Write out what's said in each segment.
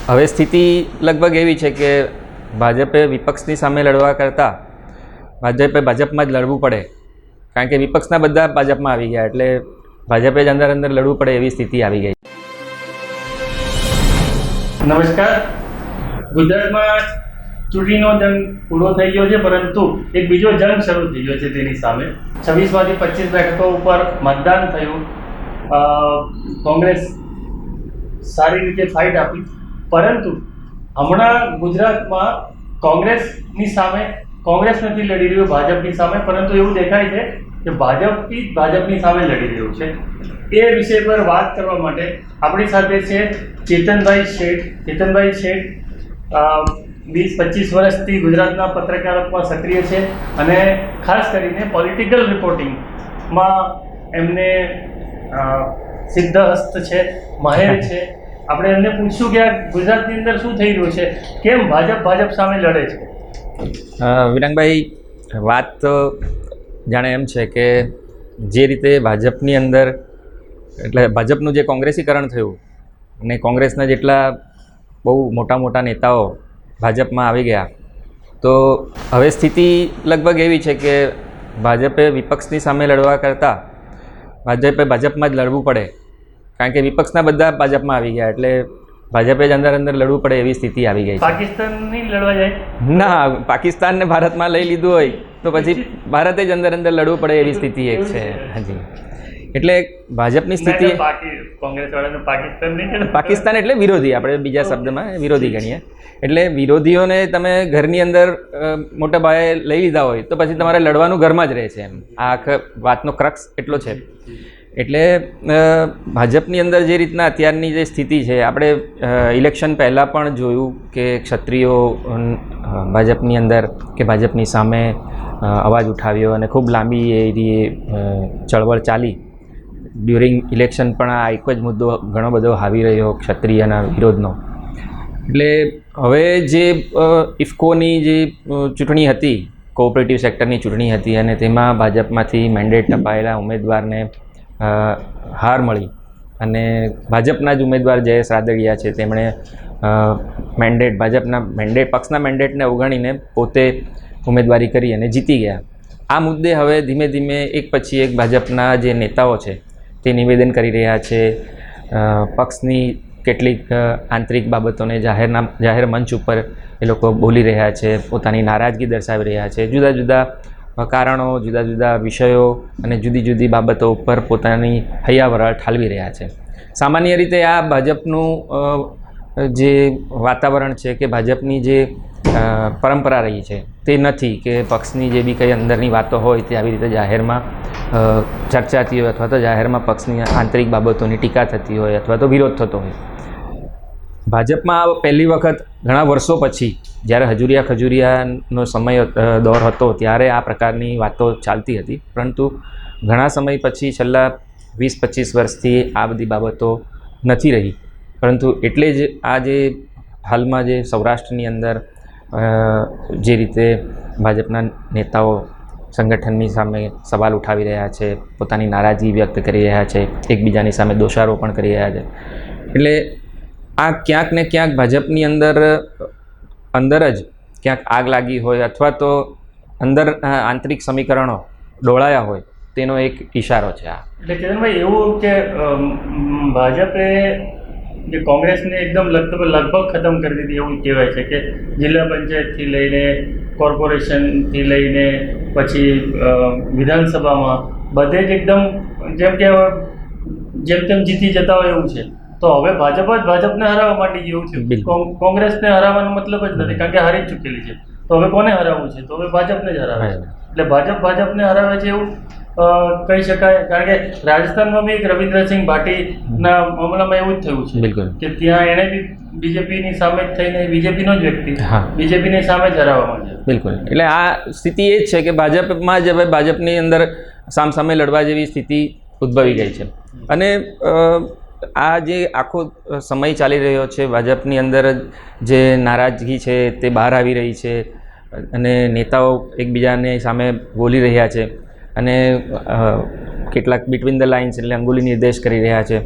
હવે સ્થિતિ લગભગ એવી છે કે ભાજપે વિપક્ષની સામે લડવા કરતાં ભાજપમાં જ લડવું પડે, કારણ કે વિપક્ષના બધા ભાજપમાં આવી ગયા એટલે ભાજપે જ અંદર લડવું પડે એવી સ્થિતિ આવી ગઈ. નમસ્કાર. ગુજરાતમાં ચૂંટણીનો જંગ પૂરો થઈ ગયો છે, પરંતુ એક બીજો જંગ શરૂ થઈ ગયો છે. તેની સામે 26માંથી 25 બેઠકો ઉપર મતદાન થયું. કોંગ્રેસ સારી રીતે ફાઇટ આપી, પરંતુ હમણાં ગુજરાતમાં કોંગ્રેસની સામે કોંગ્રેસ નથી લડી રહ્યું ભાજપની સામે, પરંતુ એવું દેખાય છે કે ભાજપની સામે લડી રહ્યું છે. એ વિષય પર વાત કરવા માટે આપણી સાથે છે ચેતનભાઈ શેઠ. ચેતનભાઈ શેઠ 20-25 વર્ષથી ગુજરાતના પત્રકારત્વમાં સક્રિય છે અને ખાસ કરીને પોલિટિકલ રિપોર્ટિંગમાં એમને સિદ્ધહસ્ત છે, માહેર છે. આપણે એમને પૂછ્યું કે ગુજરાતની અંદર શું થઈ રહ્યું છે, કેમ ભાજપ સામે લડે છે. વિરાંગભાઈ, વાત તો જાણે એમ છે કે જે રીતે ભાજપની અંદર એટલે ભાજપનું જે કોંગ્રેસીકરણ થયું અને કોંગ્રેસના જેટલા બહુ મોટા નેતાઓ ભાજપમાં આવી ગયા, તો હવે સ્થિતિ લગભગ એવી છે કે ભાજપે વિપક્ષની સામે લડવા કરતાં ભાજપમાં જ લડવું પડે, કારણ કે વિપક્ષના બધા ભાજપમાં આવી ગયા એટલે ભાજપે જ અંદર લડવું પડે એવી સ્થિતિ આવી ગઈ. પાકિસ્તાન નહીં લડવા જાય? ના, પાકિસ્તાનને ભારતમાં લઈ લીધું હોય તો પછી ભારતે જ અંદર લડવું પડે એવી સ્થિતિ એક છે. હાજી, એટલે ભાજપની સ્થિતિ કોંગ્રેસ વાળાને પાકિસ્તાન નહીં, પાકિસ્તાન એટલે વિરોધી, આપણે બીજા શબ્દમાં વિરોધી ગણીએ. એટલે વિરોધીઓને તમે ઘરની અંદર મોટા ભાઈએ લઈ લીધા હોય તો પછી તમારે લડવાનું ઘરમાં જ રહે છે. એમ આ આખા વાતનો ક્રક્સ એટલો છે. એટલે ભાજપની અંદર જે રીતના અત્યારની જે સ્થિતિ છે, આપણે ઇલેક્શન પહેલાં પણ જોયું કે ક્ષત્રિયો ભાજપની અંદર કે ભાજપની સામે અવાજ ઉઠાવ્યો અને ખૂબ લાંબી એવી ચળવળ ચાલી. ડ્યુરિંગ ઇલેક્શન પણ આ એક જ મુદ્દો ઘણો બધો હાવી રહ્યો ક્ષત્રિયના વિરોધનો. એટલે હવે જે ઇફકોની જે ચૂંટણી હતી, કોઓપરેટિવ સેક્ટરની ચૂંટણી હતી, અને તેમાં ભાજપમાંથી મેન્ડેટ અપાયેલા ઉમેદવારને હાર મળી અને ભાજપના જ ઉમેદવાર જયેશ રાદડિયા છે, તેમણે પક્ષના મેન્ડેટને અવગણીને પોતે ઉમેદવારી કરી અને જીતી ગયા. આ મુદ્દે હવે ધીમે ધીમે એક પછી એક ભાજપના જે નેતાઓ છે તે નિવેદન કરી રહ્યા છે. પક્ષની કેટલીક આંતરિક બાબતોને જાહેર મંચ ઉપર એ લોકો બોલી રહ્યા છે, પોતાની નારાજગી દર્શાવી રહ્યા છે. જુદા જુદા કારણો, જુદા જુદા વિષયો અને જુદી જુદી બાબતો ઉપર પોતાની હૈયાવરાળ ઠાલવી રહ્યા છે. સામાન્ય રીતે આ ભાજપનું જે વાતાવરણ છે કે ભાજપની જે પરંપરા રહી છે તે નથી કે પક્ષની જે બી કંઈ અંદરની વાતો હોય તે આવી રીતે જાહેરમાં ચર્ચાતી હોય, અથવા તો જાહેરમાં પક્ષની આંતરિક બાબતોની ટીકા થતી હોય અથવા તો વિરોધ થતો હોય. ભાજપમાં પહેલી વખત ઘણા વર્ષો પછી જ્યારે ખજૂરિયાનો સમય દોર હતો ત્યારે આ પ્રકારની વાતો ચાલતી હતી, પરંતુ ઘણા સમય પછી છેલ્લા 20-25 વર્ષથી આ બધી બાબતો નથી રહી. પરંતુ એટલે જ આ જે હાલમાં જે સૌરાષ્ટ્રની અંદર જે રીતે ભાજપના નેતાઓ સંગઠનની સામે સવાલ ઉઠાવી રહ્યા છે, પોતાની નારાજગી વ્યક્ત કરી રહ્યા છે, એકબીજાની સામે દોષારોપણ કરી રહ્યા છે, એટલે આ ક્યાંક ને ક્યાંક ભાજપની અંદર જ ક્યાંક આગ લાગી હોય અથવા તો અંદર આંતરિક સમીકરણો ડોળાયા હોય તેનો એક ઇશારો છે આ. એટલે ચેતનભાઈ, એવું કે ભાજપે જે કોંગ્રેસને એકદમ લગભગ ખતમ કરી દીધી એવું કહેવાય છે કે જિલ્લા પંચાયતથી લઈને કોર્પોરેશનથી લઈને પછી વિધાનસભામાં બધે જ એકદમ જેમ તેમ જીતી જતા હોય એવું છે. તો હવે ભાજપને હરાવવા માટે જેવું થયું. કોંગ્રેસને હરાવવાનો મતલબ જ નથી, કારણ કે હારી જ ચૂકેલી છે. તો હવે કોને હરાવવું છે? તો હવે ભાજપને જ હરાવે છે. એટલે ભાજપને હરાવે છે એવું કહી શકાય, કારણ કે રાજસ્થાનમાં બી એક રવિન્દ્રસિંહ ભાટીના મામલામાં એવું જ થયું છે. બિલકુલ, કે ત્યાં એણે બી બીજેપીની સામે જ થઈને બીજેપીનો જ વ્યક્તિ બીજેપીની સામે જ હરાવવા માંડ્યો. બિલકુલ, એટલે આ સ્થિતિ એ જ છે કે ભાજપમાં જ હવે ભાજપની અંદર સામે લડવા જેવી સ્થિતિ ઉદ્ભવી ગઈ છે. અને આ જે આખો સમય ચાલી રહ્યો છે, ભાજપની અંદર જે નારાજગી છે તે બહાર આવી રહી છે અને નેતાઓ એકબીજાને સામે બોલી રહ્યા છે અને કેટલાક બિટવીન ધ લાઇન્સ એટલે અંગુલી નિર્દેશ કરી રહ્યા છે.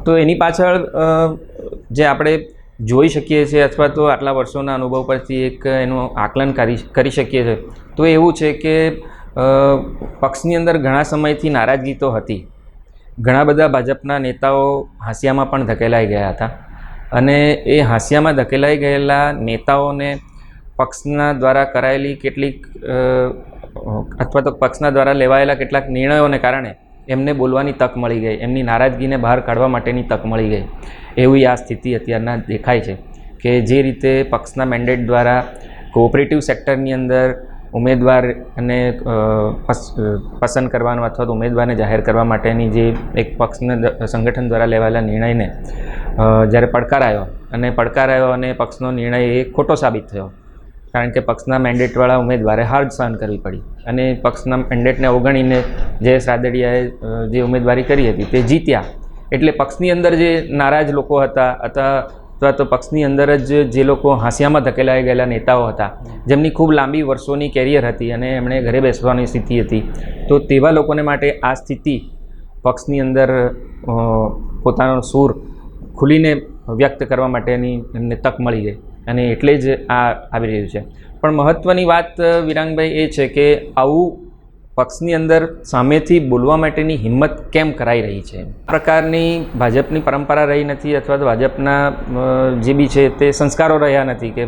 તો એની પાછળ જે આપણે જોઈ શકીએ છીએ અથવા તો આટલા વર્ષોના અનુભવ પરથી એક એનું આકલન કરી શકીએ છીએ તો એવું છે કે પક્ષની અંદર ઘણા સમયથી નારાજગી તો હતી. ઘણા બધા ભાજપના નેતાઓ હાંસિયામાં પણ ધકેલાઈ ગયા હતા અને એ હાંસિયામાં ધકેલાઈ ગયેલા નેતાઓને પક્ષના દ્વારા કરાયેલી કેટલીક અથવા તો પક્ષના દ્વારા લેવાયેલા કેટલાક નિર્ણયોને કારણે એમને બોલવાની તક મળી ગઈ, એમની નારાજગીને બહાર કાઢવા માટેની તક મળી ગઈ. એવી આ સ્થિતિ અત્યારના દેખાય છે કે જે રીતે પક્ષના મેન્ડેટ દ્વારા કોઓપરેટિવ સેક્ટરની અંદર ઉમેદવાર અને પસંદ કરવાનો અથવા તો ઉમેદવારને જાહેર કરવા માટેની જે એક પક્ષના સંગઠન દ્વારા લેવાયેલા નિર્ણયને જ્યારે પડકારાયો અને પક્ષનો નિર્ણય એ ખોટો સાબિત થયો, કારણ કે પક્ષના મેન્ડેટવાળા ઉમેદવારે હાર સહન કરવી પડી અને પક્ષના મેન્ડેટને અવગણીને જયેશ રાદડિયાએ જે ઉમેદવારી કરી હતી તે જીત્યા. એટલે પક્ષની અંદર જે નારાજ લોકો હતા અથવા તો પક્ષની અંદર જ જે લોકો હાંસિયામાં ધકેલાઈ ગયેલા નેતાઓ હતા, જેમની ખૂબ લાંબી વર્ષોની કેરિયર હતી અને એમણે ઘરે બેસવાની સ્થિતિ હતી, તો તેવા લોકોને માટે આ સ્થિતિ પક્ષની અંદર પોતાનો સૂર ખુલીને વ્યક્ત કરવા માટેની એમને તક મળી ગઈ અને એટલે જ આ આવી રહ્યું છે. પણ મહત્ત્વની વાત વિરાંગભાઈ એ છે કે આવું પક્ષની અંદર સામેથી બોલવા માટેની હિંમત કેમ કરાઈ રહી છે. આ પ્રકારની ભાજપની પરંપરા રહી નથી અથવા તો ભાજપના જે બી છે તે સંસ્કારો રહ્યા નથી કે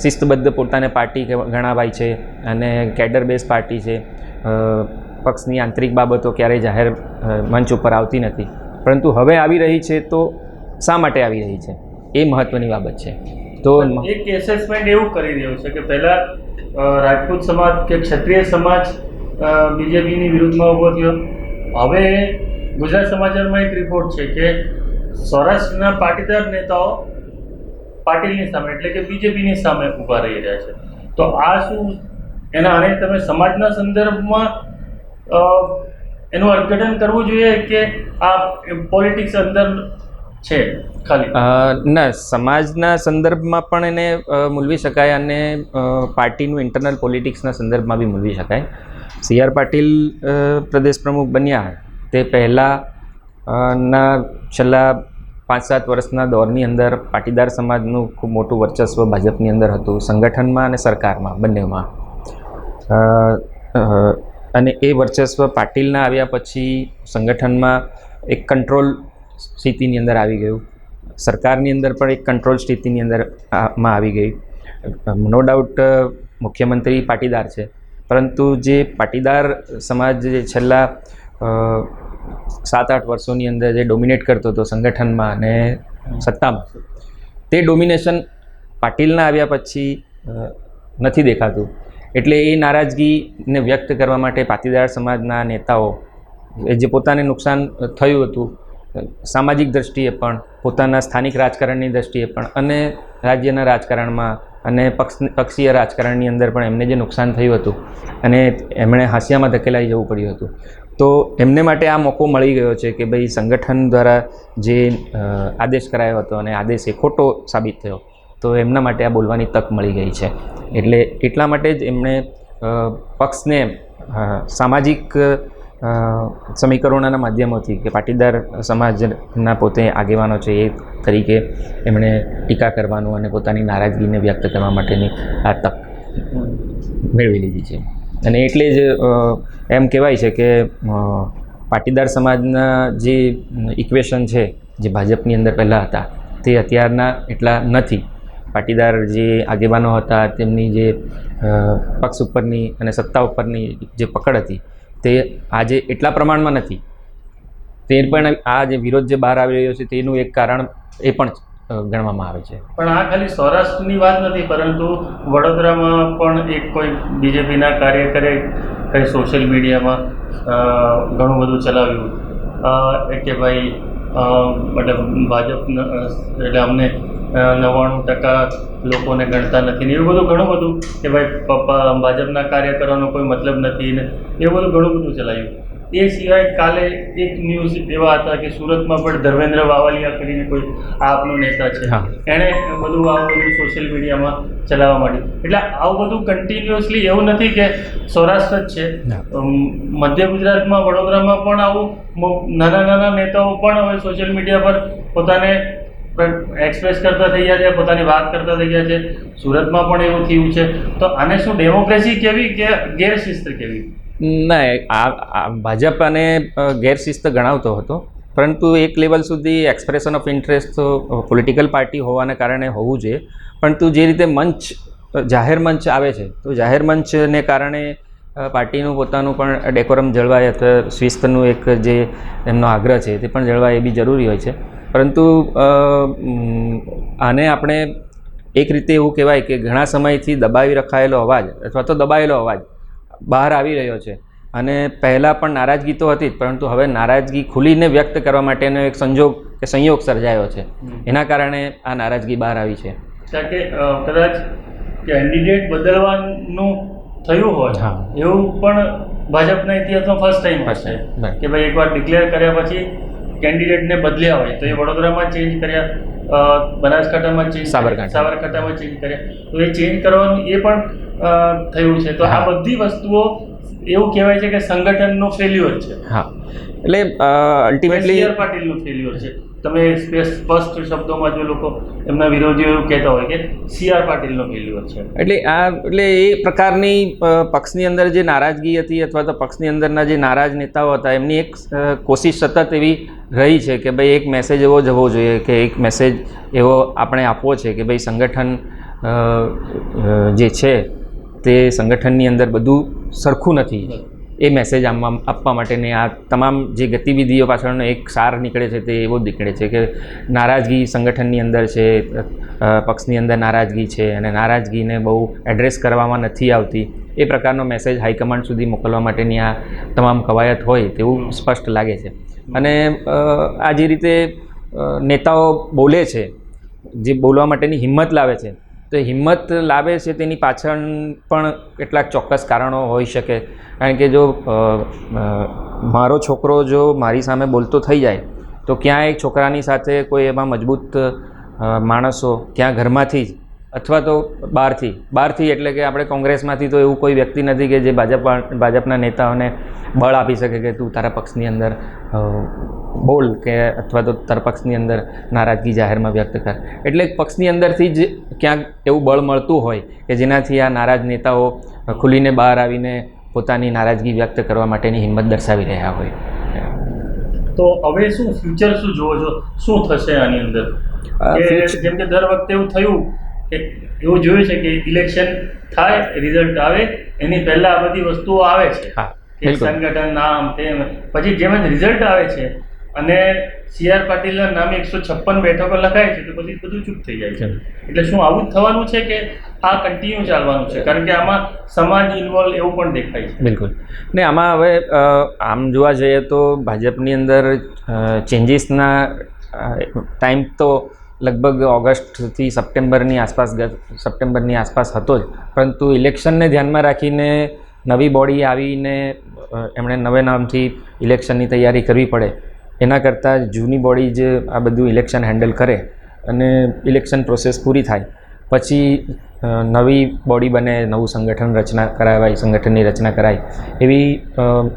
શિસ્તબદ્ધ પોતાને પાર્ટી ગણાવાય છે અને કેડર બેઝ પાર્ટી છે. પક્ષની આંતરિક બાબતો ક્યારેય જાહેર મંચ ઉપર આવતી નથી, પરંતુ હવે આવી રહી છે તો શા માટે આવી રહી છે એ મહત્ત્વની બાબત છે. તો એક એસેસમેન્ટ એવું કરી રહ્યું છે કે પહેલાં રાજપૂત સમાજ કે ક્ષત્રિય સમાજ બીજેપીની વિરુદ્ધમાં ઊભો થયો. હવે ગુજરાત સમાચારમાં એક રિપોર્ટ છે કે સૌરાષ્ટ્રના પાટીદાર નેતાઓ પાટીલની સામે એટલે કે બીજેપીની સામે ઊભા રહી રહ્યા છે. તો આ શું આને તમે સમાજના સંદર્ભમાં એનું અર્થઘટન કરવું જોઈએ કે આ પોલિટિક્સ અંદર છે ખાલી? ના, સમાજના સંદર્ભમાં પણ એને મૂલવી શકાય અને પાર્ટીનું ઇન્ટરનલ પોલિટિક્સના સંદર્ભમાં બી મૂલવી શકાય. સી.આર. પાટીલ પ્રદેશ પ્રમુખ બન્યા તે પહેલાં ના છેલ્લા 5-7 વર્ષના દોરની અંદર પાટીદાર સમાજનું ખૂબ મોટું વર્ચસ્વ ભાજપની અંદર હતું, સંગઠનમાં અને સરકારમાં બંનેમાં. અને એ વર્ચસ્વ પાટીલના આવ્યા પછી સંગઠનમાં એક કંટ્રોલ સ્થિતિની અંદર આવી ગયું, સરકારની અંદર પણ એક કંટ્રોલ સ્થિતિની અંદર આવી ગઈ. નો ડાઉટ મુખ્યમંત્રી પાટીદાર છે, પરંતુ જે પાટીદાર સમાજ જે છેલ્લા 7-8 વર્ષોની અંદર જે ડોમિનેટ કરતો હતો સંગઠનમાં અને સત્તામાં, તે ડોમિનેશન પાટીલના આવ્યા પછી નથી દેખાતું. એટલે એ નારાજગીને વ્યક્ત કરવા માટે પાટીદાર સમાજના નેતાઓ જે પોતાને નુકસાન થયું હતું સામાજિક દ્રષ્ટિએ પણ, પોતાના સ્થાનિક રાજકારણની દ્રષ્ટિએ પણ અને રાજ્યના રાજકારણમાં અને પક્ષીય રાજકારણની અંદર પણ એમને જે નુકસાન થયું હતું અને એમણે હાંસિયામાં ધકેલાઈ જવું પડ્યું હતું, તો એમને માટે આ મોકો મળી ગયો છે કે ભાઈ સંગઠન દ્વારા જે આદેશ કરાયો હતો અને આદેશ એ ખોટો સાબિત થયો, તો એમના માટે આ બોલવાની તક મળી ગઈ છે. એટલે એટલા માટે જ એમણે પક્ષને સામાજિક સમીકરણોના માધ્યમોથી કે પાટીદાર સમાજના પોતે આગેવાનો છે એ તરીકે એમણે ટીકા કરવાનું અને પોતાની નારાજગીને વ્યક્ત કરવા માટેની આ તક મેળવી લીધી છે. અને એટલે જ એમ કહેવાય છે કે પાટીદાર સમાજના જે ઇક્વેશન છે જે ભાજપની અંદર પહેલાં હતા તે અત્યારના એટલા નથી. પાટીદાર જે આગેવાનો હતા તેમની જે પક્ષ ઉપરની અને સત્તા ઉપરની જે પકડ હતી તે આજે એટલા પ્રમાણમાં નથી. તે પણ આ જે વિરોધ જે બહાર આવી રહ્યો છે તેનું એક કારણ એ પણ ગણવામાં આવે છે. પણ આ ખાલી સૌરાષ્ટ્રની વાત નથી, પરંતુ વડોદરામાં પણ એક કોઈ બીજેપીના કાર્યકરે કંઈ સોશિયલ મીડિયામાં ઘણું બધું ચલાવ્યું કે ભાઈ મતલબ ભાજપ એટલે અમને 99% લોકોને ગણતા નથી ને એવું બધું ઘણું બધું કે ભાઈ ભાજપના કાર્યકરોનો કોઈ મતલબ નથી ને એવું બધું ઘણું બધું ચલાવ્યું. એ સિવાય કાલે એક ન્યૂઝ એવા હતા કે સુરતમાં પણ ધર્મેન્દ્ર વાવાલિયા કરીને કોઈ આપનો નેતા છે, એણે બધું આવું બધું સોશિયલ મીડિયામાં ચલાવવા માંડ્યું. એટલે આવું બધું કન્ટિન્યુઅસલી એવું નથી કે સૌરાષ્ટ્ર જ છે, મધ્ય ગુજરાતમાં વડોદરામાં પણ આવું નાના નાના નેતાઓ પણ હવે સોશિયલ મીડિયા પર પોતાને એક્સપ્રેસ કરતા થઈ ગયા છે, પોતાની વાત કરતા થઈ ગયા છે. સુરતમાં પણ એવું થયું છે. તો આને શું ડેમોક્રેસી કેવી કે ગેરશિસ્ત કેવી? ના, આ ભાજપ આને ગેરશિસ્ત ગણાવતો હતો, પરંતુ એક લેવલ સુધી એક્સપ્રેશન ઓફ ઇન્ટરેસ્ટ તો પોલિટિકલ પાર્ટી હોવાને કારણે હોવું જોઈએ. પરંતુ જે રીતે મંચ, જાહેર મંચ આવે છે, તો જાહેર મંચને કારણે પાર્ટીનું પોતાનું પણ ડેકોરમ જળવાય અથવા શિસ્તનું એક જે એમનો આગ્રહ છે તે પણ જળવાય, એ બી જરૂરી હોય છે. પરંતુ આને આપણે એક રીતે એવું કહેવાય કે ઘણા સમયથી દબાવી રખાયેલો અવાજ અથવા તો દબાયેલો અવાજ બહાર આવી રહ્યો છે. અને પહેલાં પણ નારાજગી તો હતી જ, પરંતુ હવે નારાજગી ખુલીને વ્યક્ત કરવા માટેનો એક સંયોગ સર્જાયો છે. એના કારણે આ નારાજગી બહાર આવી છે. કારણ કે કદાચ કેન્ડિડેટ બદલવાનું થયું હોય એવું પણ ભાજપના ઇતિહાસમાં ફર્સ્ટ ટાઈમ હશે કે ભાઈ એકવાર ડિક્લેર કર્યા પછી કેન્ડિડેટને બદલ્યા હોય. તો એ વડોદરામાં ચેન્જ કર્યા, બનાસકાંઠામાં ચેન્જ, સાબરકાંઠામાં ચેન્જ કર્યા. તો એ ચેન્જ કરવાનું એ પણ થયું છે. તો આ બધી વસ્તુઓ એવું કહેવાય છે કે સંગઠનનું ફેલ્યુઅર છે. હા, એટલે અલ્ટિમેટલી સી આર પાટીલનું ફેલ્યુઅર છે. તમે સ્પષ્ટ શબ્દોમાં જો લોકો એમના વિરોધીઓ એવું કહેતા હોય કે સી આર પાટીલનો ફેલ્યુઅર છે. એટલે એ પ્રકારની પક્ષની અંદર જે નારાજગી હતી અથવા તો પક્ષની અંદરના જે નારાજ નેતાઓ હતા એમની એક કોશિશ સતત એવી રહી છે કે ભાઈ એક મેસેજ એવો જવો જોઈએ કે એક મેસેજ એવો આપણે આપવો છે કે ભાઈ સંગઠન જે છે તે સંગઠનની અંદર બધું સરખું નથી. એ મેસેજ આપવા માટેની આ તમામ જે ગતિવિધિઓ પાછળનો એક સાર નીકળે છે તે એવો જ નીકળે છે કે નારાજગી સંગઠનની અંદર છે, પક્ષની અંદર નારાજગી છે અને નારાજગીને બહુ એડ્રેસ કરવામાં નથી આવતી. એ પ્રકારનો મેસેજ હાઈકમાન્ડ સુધી મોકલવા માટેની આ તમામ કવાયત હોય તેવું સ્પષ્ટ લાગે છે. અને આ જે રીતે નેતાઓ બોલે છે, જે બોલવા માટેની હિંમત લાવે છે, તો હિંમત લાવે છે તેની પાછળ પણ કેટલાક ચોક્કસ કારણો હોઈ શકે. કારણ કે જો મારો છોકરો જો મારી સામે બોલતો થઈ જાય તો ક્યાં એક છોકરાની સાથે કોઈ એમાં મજબૂત માણસો, ક્યાં ઘરમાંથી જ અથવા તો બહારથી એટલે કે આપણે કોંગ્રેસમાંથી તો એવું કોઈ વ્યક્તિ નથી કે જે ભાજપના નેતાઓને બળ આપી શકે કે તું તારા પક્ષની અંદર બોલ કે અથવા તો તારા પક્ષની અંદર નારાજગી જાહેરમાં વ્યક્ત કર. એટલે પક્ષની અંદરથી જ ક્યાંક એવું બળ મળતું હોય કે જેનાથી આ નારાજ નેતાઓ ખુલીને બહાર આવીને પોતાની નારાજગી વ્યક્ત કરવા માટેની હિંમત દર્શાવી રહ્યા હોય. તો હવે શું ફ્યુચર શું જોવો છો, શું થશે આની અંદર? જેમ કે દર વખતે એવું થયું કે એવું જોયું છે કે ઇલેક્શન થાય, રિઝલ્ટ આવે, એની પહેલા આ બધી વસ્તુઓ આવે છે કે સંગઠન નામ તેમ, પછી જેમ જ રિઝલ્ટ આવે છે અને સી આર પાટીલના નામે 156 બેઠકો લખાય છે તો પછી બધું ચૂપ થઈ જાય છે. એટલે શું આવું જ થવાનું છે કે આ કન્ટિન્યુ ચાલવાનું છે? કારણ કે આમાં સમાજ ઇન્વોલ્વ એવું પણ દેખાય છે. બિલકુલ. ને આમાં હવે આમ જોવા જઈએ તો ભાજપની અંદર ચેન્જીસના ટાઈમ તો લગભગ ઓગસ્ટથી સપ્ટેમ્બરની આસપાસ હતો જ, પરંતુ ઇલેક્શનને ધ્યાનમાં રાખીને નવી બોડી આવીને એમણે નવે નામથી ઇલેક્શનની તૈયારી કરવી પડે. એના કરતાં જૂની બોડી જ આ બધું ઇલેક્શન હેન્ડલ કરે અને ઇલેક્શન પ્રોસેસ પૂરી થાય પછી નવી બોડી બને, નવું સંગઠનની રચના કરાય, એવી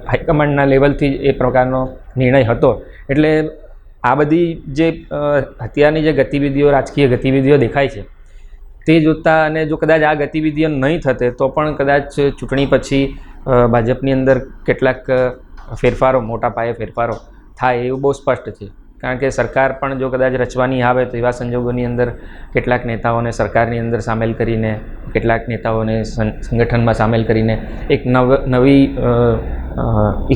હાઈકમાન્ડના લેવલથી એ પ્રકારનો નિર્ણય હતો. એટલે આ બધી જે અત્યારની જે ગતિવિધિઓ, રાજકીય ગતિવિધિઓ દેખાય છે તે જોતાં, અને જો કદાચ આ ગતિવિધિઓ નહીં થતે તો પણ કદાચ ચૂંટણી પછી ભાજપની અંદર કેટલાક ફેરફારો, મોટા પાયે ફેરફારો થાય એવું બહુ સ્પષ્ટ છે. કારણ કે સરકાર પણ જો કદાચ રચવાની આવે તો એવા સંજોગોની અંદર કેટલાક નેતાઓને સરકારની અંદર સામેલ કરીને, કેટલાક નેતાઓને સંગઠનમાં સામેલ કરીને એક નવી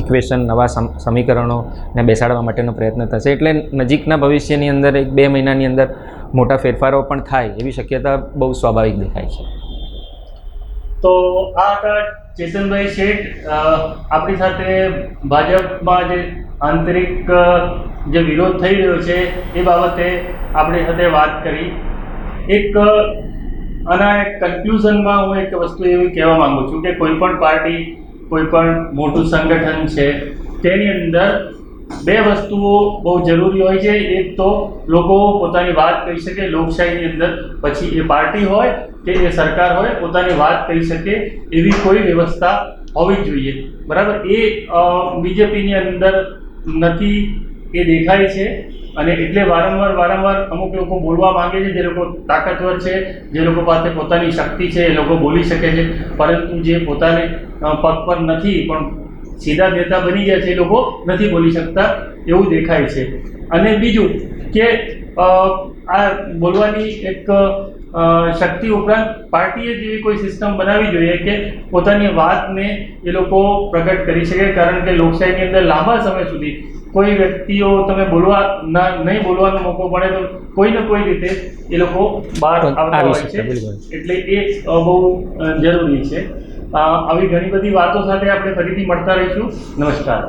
ઇક્વેશન, નવા સમીકરણોને બેસાડવા માટેનો પ્રયત્ન થશે. એટલે નજીકના ભવિષ્યની અંદર 1-2 મહિનાની અંદર મોટા ફેરફારો પણ થાય એવી શક્યતા બહુ સ્વાભાવિક દેખાય છે. તો આ હતા ચેતનભાઈ શેઠ. આપણી સાથે ભાજપમાં જે આંતરિક જે વિરોધ થઈ રહ્યો છે એ બાબતે આપણી સાથે વાત કરી. આના એક કન્ક્લુઝનમાં હું એક વસ્તુ એવી કહેવા માગું છું કે કોઈ પણ પાર્ટી, કોઈ પણ મોટું સંગઠન છે તેની અંદર 2 વસ્તુઓ બહુ જરૂરી હોય છે. એક તો લોકો પોતાની વાત કહી શકે લોકશાહીની અંદર, પછી એ પાર્ટી હોય કે એ સરકાર હોય પોતાની વાત કહી શકે એવી કોઈ વ્યવસ્થા હોવી જોઈએ. બરાબર? એ બીજેપીની અંદર નથી, એ દેખાય છે. અને એટલે વારંવાર અમુક લોકો બોલવા માંગે છે, જે લોકો તાકાતવર છે, જે લોકો પાસે પોતાની શક્તિ છે, એ લોકો બોલી શકે છે, પરંતુ જે પોતાને પગ પર નથી પણ સીધા નેતા બની ગયા છે એ લોકો નથી બોલી શકતા એવું દેખાય છે. અને બીજું કે આ બોલવાની એક શક્તિ ઉપરાંત પાર્ટીએ જેવી કોઈ સિસ્ટમ બનાવવી જોઈએ કે પોતાની વાતને એ લોકો પ્રગટ કરી શકે, કારણ કે લોકશાહીની અંદર લાંબા સમય સુધી કોઈ વ્યક્તિઓ તમે નહીં બોલવાનો મોકો મળે તો કોઈ ને કોઈ રીતે એ લોકો બહાર આવતા હોય છે, એટલે એ બહુ જરૂરી છે. આવી ઘણી બધી વાતો સાથે આપણે ફરીથી મળતા રહીશું. નમસ્કાર.